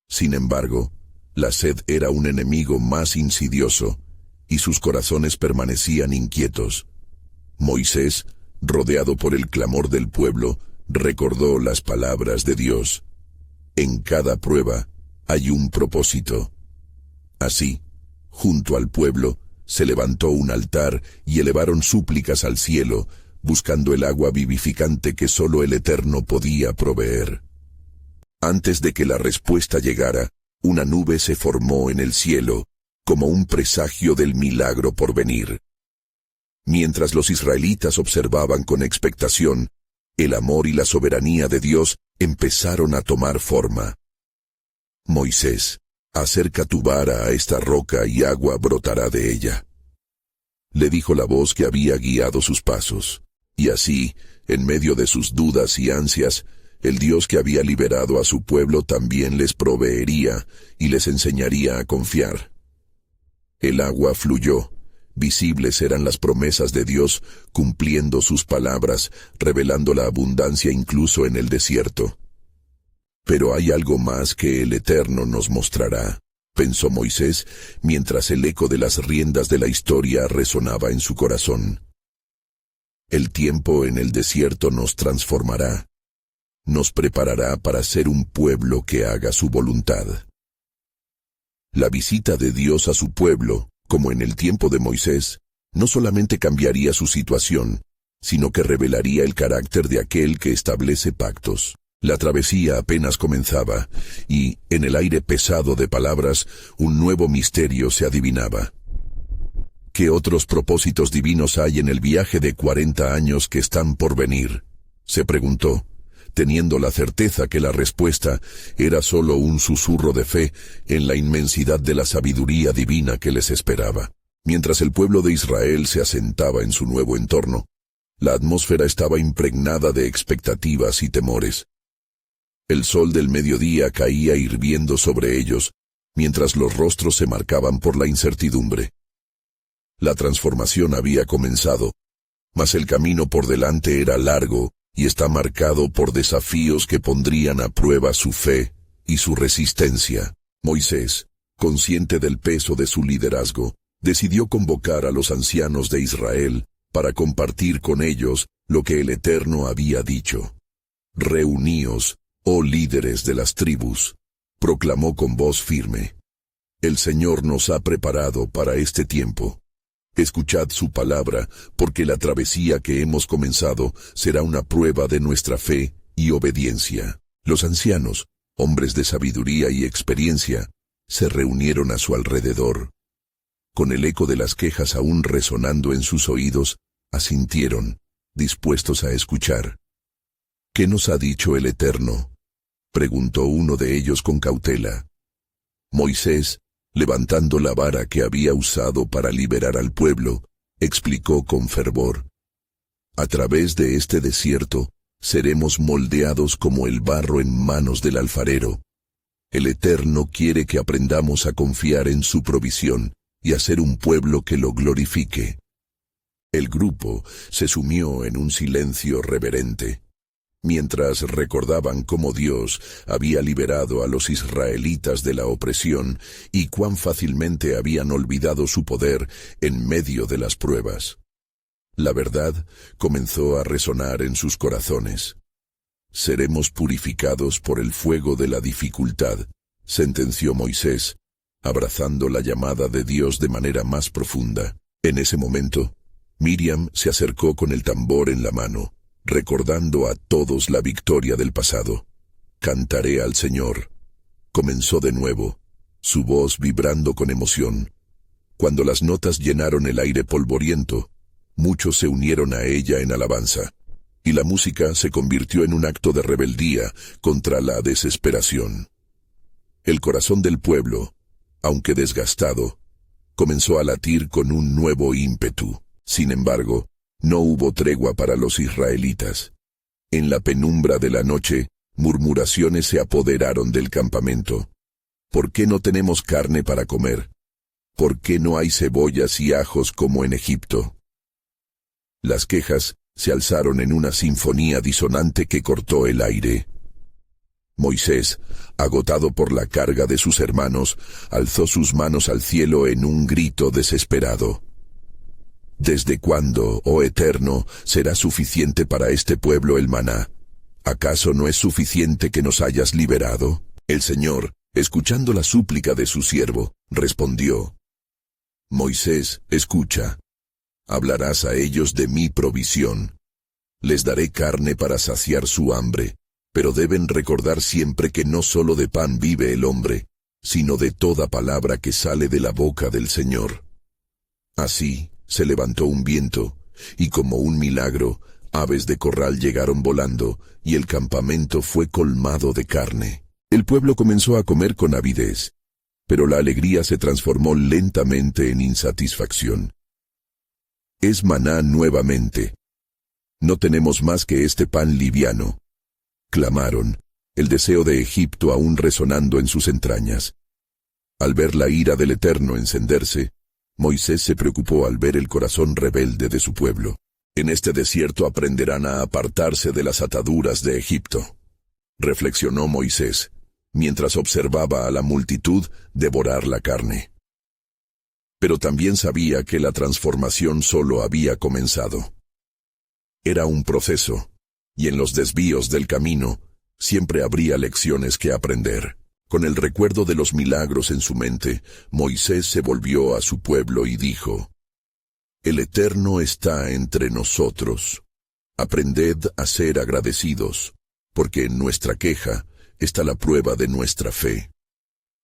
Sin embargo, la sed era un enemigo más insidioso, y sus corazones permanecían inquietos. Moisés, rodeado por el clamor del pueblo, recordó las palabras de Dios. En cada prueba hay un propósito. Así, junto al pueblo, se levantó un altar y elevaron súplicas al cielo, buscando el agua vivificante que solo el Eterno podía proveer. Antes de que la respuesta llegara, una nube se formó en el cielo, como un presagio del milagro por venir. Mientras los israelitas observaban con expectación, el amor y la soberanía de Dios empezaron a tomar forma. «Moisés, acerca tu vara a esta roca y agua brotará de ella». le dijo la voz que había guiado sus pasos. Y así, en medio de sus dudas y ansias, el Dios que había liberado a su pueblo también les proveería y les enseñaría a confiar. El agua fluyó. Visibles eran las promesas de Dios, cumpliendo sus palabras, revelando la abundancia incluso en el desierto. Pero hay algo más que el Eterno nos mostrará, pensó Moisés, mientras el eco de las riendas de la historia resonaba en su corazón. El tiempo en el desierto nos transformará. Nos preparará para ser un pueblo que haga su voluntad. La visita de Dios a su pueblo, como en el tiempo de Moisés, no solamente cambiaría su situación, sino que revelaría el carácter de aquel que establece pactos. La travesía apenas comenzaba, y, en el aire pesado de palabras, un nuevo misterio se adivinaba. ¿Qué otros propósitos divinos hay en el viaje de 40 años que están por venir?, se preguntó, teniendo la certeza que la respuesta era solo un susurro de fe en la inmensidad de la sabiduría divina que les esperaba. Mientras el pueblo de Israel se asentaba en su nuevo entorno, la atmósfera estaba impregnada de expectativas y temores. El sol del mediodía caía hirviendo sobre ellos, mientras los rostros se marcaban por la incertidumbre. La transformación había comenzado, mas el camino por delante era largo y está marcado por desafíos que pondrían a prueba su fe y su resistencia. Moisés, consciente del peso de su liderazgo, decidió convocar a los ancianos de Israel para compartir con ellos lo que el Eterno había dicho. «Reuníos, oh líderes de las tribus», proclamó con voz firme. «El Señor nos ha preparado para este tiempo. Escuchad su palabra, porque la travesía que hemos comenzado será una prueba de nuestra fe y obediencia». Los ancianos, hombres de sabiduría y experiencia, se reunieron a su alrededor. Con el eco de las quejas aún resonando en sus oídos, asintieron, dispuestos a escuchar. «¿Qué nos ha dicho el Eterno?», preguntó uno de ellos con cautela. Moisés, levantando la vara que había usado para liberar al pueblo, explicó con fervor: «A través de este desierto seremos moldeados como el barro en manos del alfarero. El Eterno quiere que aprendamos a confiar en su provisión y a ser un pueblo que lo glorifique». El grupo se sumió en un silencio reverente, mientras recordaban cómo Dios había liberado a los israelitas de la opresión y cuán fácilmente habían olvidado su poder en medio de las pruebas. La verdad comenzó a resonar en sus corazones. «Seremos purificados por el fuego de la dificultad», sentenció Moisés, abrazando la llamada de Dios de manera más profunda. En ese momento, Miriam se acercó con el tambor en la mano, recordando a todos la victoria del pasado. «Cantaré al Señor», comenzó de nuevo, su voz vibrando con emoción. Cuando las notas llenaron el aire polvoriento, muchos se unieron a ella en alabanza, y la música se convirtió en un acto de rebeldía contra la desesperación. El corazón del pueblo, aunque desgastado, comenzó a latir con un nuevo ímpetu. Sin embargo, no hubo tregua para los israelitas. En la penumbra de la noche, murmuraciones se apoderaron del campamento. «¿Por qué no tenemos carne para comer? ¿Por qué no hay cebollas y ajos como en Egipto?». Las quejas se alzaron en una sinfonía disonante que cortó el aire. Moisés, agotado por la carga de sus hermanos, alzó sus manos al cielo en un grito desesperado. «¿Desde cuándo, oh Eterno, será suficiente para este pueblo el maná? ¿Acaso no es suficiente que nos hayas liberado?». El Señor, escuchando la súplica de su siervo, respondió: «Moisés, escucha. Hablarás a ellos de mi provisión. Les daré carne para saciar su hambre, pero deben recordar siempre que no solo de pan vive el hombre, sino de toda palabra que sale de la boca del Señor». Así se levantó un viento, y como un milagro, aves de corral llegaron volando, y el campamento fue colmado de carne. El pueblo comenzó a comer con avidez, pero la alegría se transformó lentamente en insatisfacción. Es maná nuevamente. No tenemos más que este pan liviano. Clamaron, el deseo de Egipto aún resonando en sus entrañas. Al ver la ira del Eterno encenderse, Moisés se preocupó al ver el corazón rebelde de su pueblo. En este desierto aprenderán a apartarse de las ataduras de Egipto, reflexionó Moisés, mientras observaba a la multitud devorar la carne. Pero también sabía que la transformación solo había comenzado. Era un proceso, y en los desvíos del camino siempre habría lecciones que aprender. Con el recuerdo de los milagros en su mente, Moisés se volvió a su pueblo y dijo: «El Eterno está entre nosotros. Aprended a ser agradecidos, porque en nuestra queja está la prueba de nuestra fe».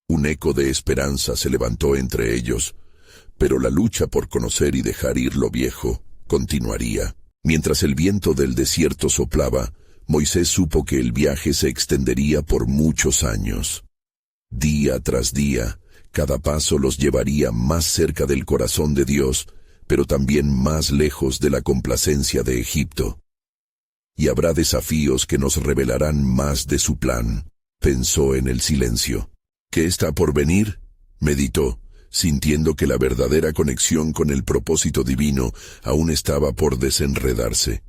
Un eco de esperanza se levantó entre ellos, pero la lucha por conocer y dejar ir lo viejo continuaría. Mientras el viento del desierto soplaba, Moisés supo que el viaje se extendería por muchos años. Día tras día, cada paso los llevaría más cerca del corazón de Dios, pero también más lejos de la complacencia de Egipto. Y habrá desafíos que nos revelarán más de su plan, pensó en el silencio. ¿Qué está por venir?, meditó, sintiendo que la verdadera conexión con el propósito divino aún estaba por desenredarse.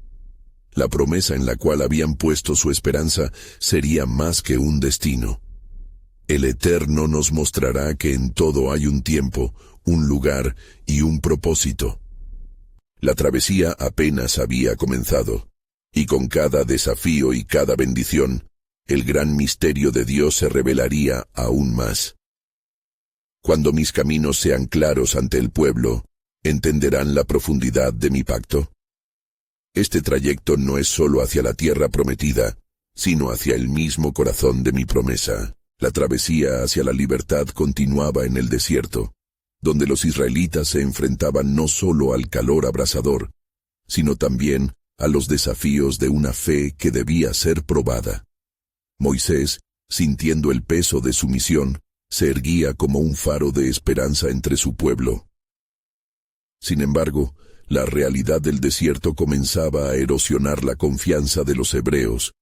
La promesa en la cual habían puesto su esperanza sería más que un destino. El Eterno nos mostrará que en todo hay un tiempo, un lugar y un propósito. La travesía apenas había comenzado, y con cada desafío y cada bendición, el gran misterio de Dios se revelaría aún más. Cuando mis caminos sean claros ante el pueblo, ¿entenderán la profundidad de mi pacto? Este trayecto no es solo hacia la tierra prometida, sino hacia el mismo corazón de mi promesa. La travesía hacia la libertad continuaba en el desierto, donde los israelitas se enfrentaban no solo al calor abrasador, sino también a los desafíos de una fe que debía ser probada. Moisés, sintiendo el peso de su misión, se erguía como un faro de esperanza entre su pueblo. Sin embargo, la realidad del desierto comenzaba a erosionar la confianza de los hebreos,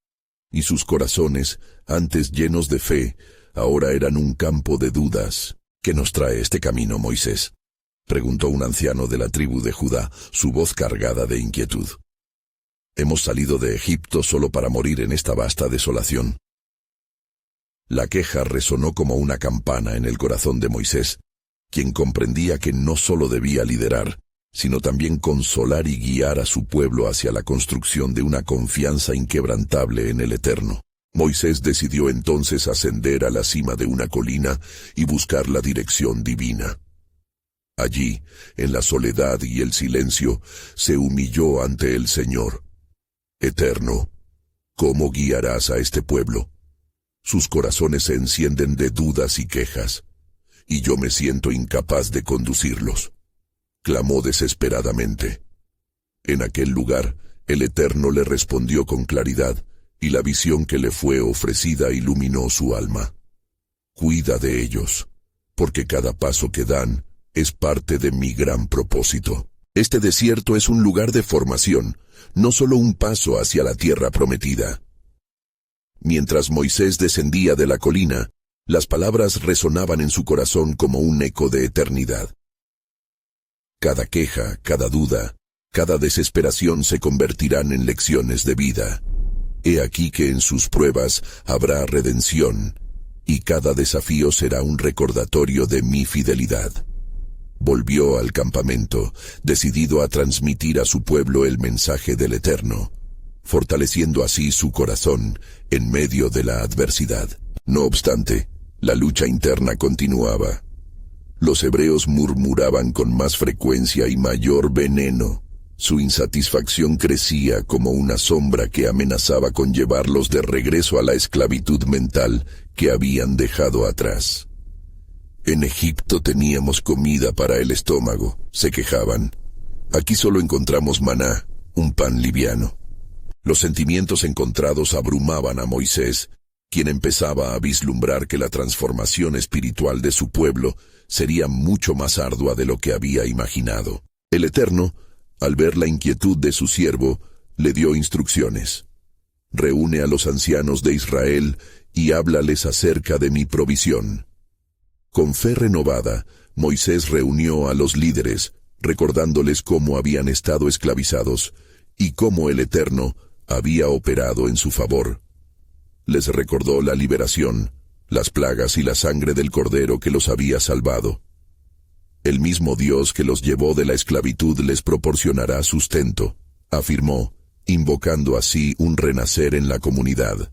y sus corazones, antes llenos de fe, ahora eran un campo de dudas. «¿Qué nos trae este camino, Moisés?», preguntó un anciano de la tribu de Judá, su voz cargada de inquietud. «Hemos salido de Egipto solo para morir en esta vasta desolación». La queja resonó como una campana en el corazón de Moisés, quien comprendía que no solo debía liderar, sino también consolar y guiar a su pueblo hacia la construcción de una confianza inquebrantable en el Eterno. Moisés decidió entonces ascender a la cima de una colina y buscar la dirección divina. Allí, en la soledad y el silencio, se humilló ante el Señor. «Eterno, ¿cómo guiarás a este pueblo? Sus corazones se encienden de dudas y quejas, y yo me siento incapaz de conducirlos», clamó desesperadamente. En aquel lugar, el Eterno le respondió con claridad, y la visión que le fue ofrecida iluminó su alma. «Cuida de ellos, porque cada paso que dan es parte de mi gran propósito. Este desierto es un lugar de formación, no solo un paso hacia la tierra prometida». Mientras Moisés descendía de la colina, las palabras resonaban en su corazón como un eco de eternidad. Cada queja, cada duda, cada desesperación se convertirán en lecciones de vida. He aquí que en sus pruebas habrá redención, y cada desafío será un recordatorio de mi fidelidad. Volvió al campamento, decidido a transmitir a su pueblo el mensaje del Eterno, fortaleciendo así su corazón en medio de la adversidad. No obstante, la lucha interna continuaba. Los hebreos murmuraban con más frecuencia y mayor veneno. Su insatisfacción crecía como una sombra que amenazaba con llevarlos de regreso a la esclavitud mental que habían dejado atrás. «En Egipto teníamos comida para el estómago», se quejaban. «Aquí solo encontramos maná, un pan liviano». Los sentimientos encontrados abrumaban a Moisés, quien empezaba a vislumbrar que la transformación espiritual de su pueblo sería mucho más ardua de lo que había imaginado. El Eterno Al ver la inquietud de su siervo, le dio instrucciones. Reúne a los ancianos de Israel y háblales acerca de mi provisión. Con fe renovada, Moisés reunió a los líderes, recordándoles cómo habían estado esclavizados y cómo el Eterno había operado en su favor. Les recordó la liberación, las plagas y la sangre del Cordero que los había salvado. El mismo Dios que los llevó de la esclavitud les proporcionará sustento, afirmó, invocando así un renacer en la comunidad.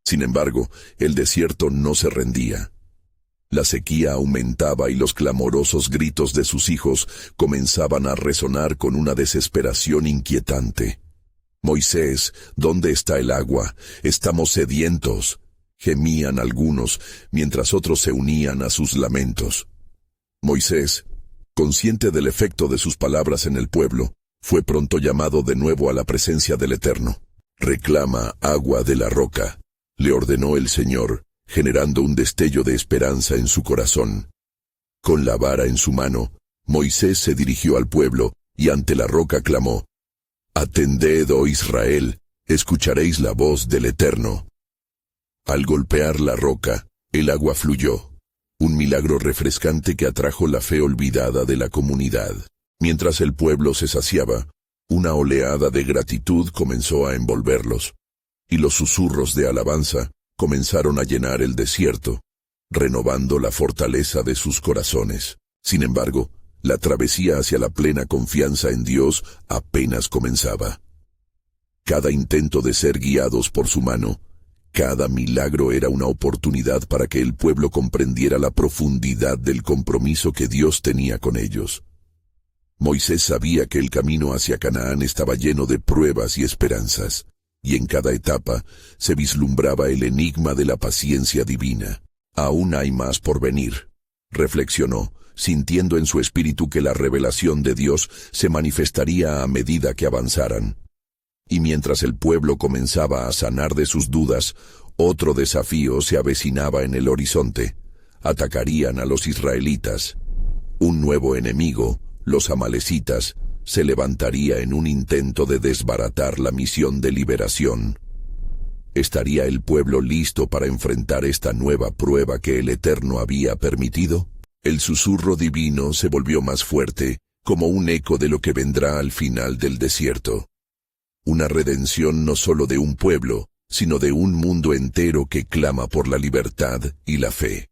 Sin embargo, el desierto no se rendía. La sequía aumentaba y los clamorosos gritos de sus hijos comenzaban a resonar con una desesperación inquietante. «Moisés, ¿dónde está el agua? Estamos sedientos», gemían algunos, mientras otros se unían a sus lamentos. Moisés, consciente del efecto de sus palabras en el pueblo, fue pronto llamado de nuevo a la presencia del Eterno. «Reclama agua de la roca», le ordenó el Señor, generando un destello de esperanza en su corazón. Con la vara en su mano, Moisés se dirigió al pueblo y ante la roca clamó: «Atended, oh Israel, escucharéis la voz del Eterno». Al golpear la roca, el agua fluyó, un milagro refrescante que atrajo la fe olvidada de la comunidad. Mientras el pueblo se saciaba, una oleada de gratitud comenzó a envolverlos, y los susurros de alabanza comenzaron a llenar el desierto, renovando la fortaleza de sus corazones. Sin embargo, la travesía hacia la plena confianza en Dios apenas comenzaba. Cada intento de ser guiados por su mano, cada milagro era una oportunidad para que el pueblo comprendiera la profundidad del compromiso que Dios tenía con ellos. Moisés sabía que el camino hacia Canaán estaba lleno de pruebas y esperanzas, y en cada etapa se vislumbraba el enigma de la paciencia divina. «Aún hay más por venir», reflexionó, sintiendo en su espíritu que la revelación de Dios se manifestaría a medida que avanzaran. Y mientras el pueblo comenzaba a sanar de sus dudas, otro desafío se avecinaba en el horizonte. Atacarían a los israelitas. Un nuevo enemigo, los amalecitas, se levantaría en un intento de desbaratar la misión de liberación. ¿Estaría el pueblo listo para enfrentar esta nueva prueba que el Eterno había permitido? El susurro divino se volvió más fuerte, como un eco de lo que vendrá al final del desierto. Una redención no solo de un pueblo, sino de un mundo entero que clama por la libertad y la fe.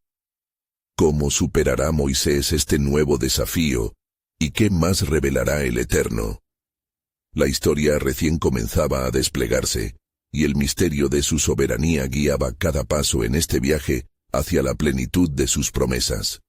¿Cómo superará Moisés este nuevo desafío? ¿Y qué más revelará el Eterno? La historia recién comenzaba a desplegarse, y el misterio de su soberanía guiaba cada paso en este viaje hacia la plenitud de sus promesas.